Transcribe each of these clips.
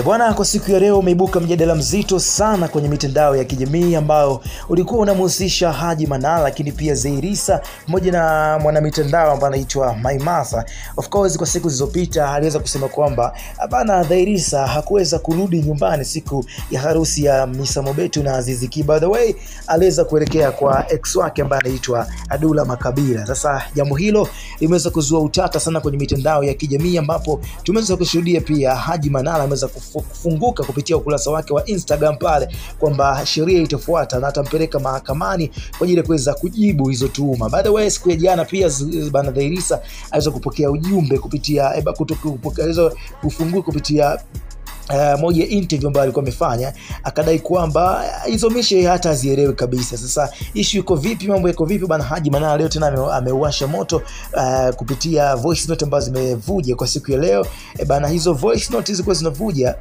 Bwana, kwa siku ya leo umeibuka mjadala mzito sana kwenye mitandao ya kijamii ambao ulikuwa unamhusisha Haji Manara, lakini pia Zaiylissa pamoja na mwanamitandao ambaye anaitwa Maimartha. Of course kwa siku zilizopita aliweza kusema kwamba bana Zaiylissa hakuweza kurudi nyumbani siku ya harusi ya Misa Mobeto na Azizi Ki. By the way, aliweza kuelekea kwa ex wake ambaye anaitwa Dula Makabila. Sasa jambo hilo limeweza kuzua utata sana kwenye mitandao ya kijamii ambapo tumeweza kushuhudia pia Haji Manara ameweza kufunguka kupitia ukurasa wake wa Instagram pale kwamba sheria itafuata na atampeleka mahakamani kwa ajili ya kuweza kujibu hizo tuhuma. By the way, siku ya jana pia bana Zaiylissa aliweza kupokea ujumbe kupitia kufunguka kupitia moja interview ambayo alikuwa amefanya, akadai kwamba hizo mishe hata hazielewi kabisa. Sasa issue iko vipi, mambo yako vipi bana? Haji Manara leo tena ameuasha moto kupitia voice note ambazo zimevuja kwa siku ya leo. Bana hizo voice note zilikuwa zinavuja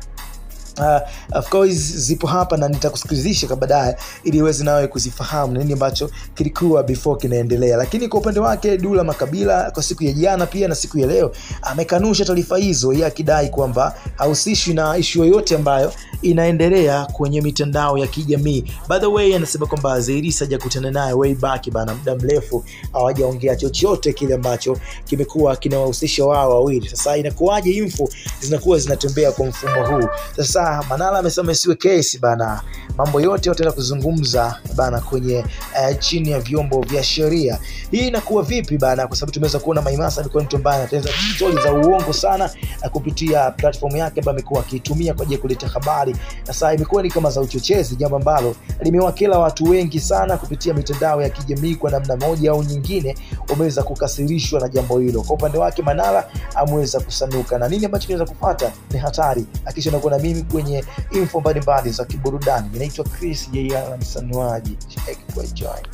of course zipo hapa na nitakusikilizisha kwa baadaye ili uweze nawe kuzifahamu nini ambacho kilikuwa before kinaendelea. Lakini kwa upande wake Dula Makabila kwa siku ya jana pia na siku ya leo amekanusha taarifa hizo, yeye akidai kwamba hahusishwi na issue yoyote ambayo inaendelea kwenye mitandao ya kijamii. By the way, anasema kwamba Zaiylissa hajakutana naye way back bana, muda mrefu hawajaongea chochote kile ambacho kimekuwa kinawahusisha wao wawili. Sasa inakuwaje info zinakuwa zinatembea kwa mfumo huu? Sasa Manara amesema isiwe kesi bana, mambo yote wataenda kuzungumza bana kwenye chini ya vyombo vya sheria. Hii inakuwa vipi bana? Kwa sababu tumeweza kuona Maimartha alikuwa mtu ambaye anatengeneza stories za uongo sana kupitia platform yake ambayo amekuwa akitumia kwa ajili ya kuleta habari. Sasa imekuwa ni kama za uchochezi, jambo ambalo limewakela watu wengi sana kupitia mitandao ya kijamii kwa namna moja au nyingine, wameweza kukasirishwa na jambo hilo. Kwa upande wake Manara ameweza kusanuka, na nini ambacho kinaweza kufuata ni hatari. Hakikisha unakuwa na mimi kwenye info mbalimbali za kiburudani. Ninaitwa Chris JR, msanuaji. Check kwa join.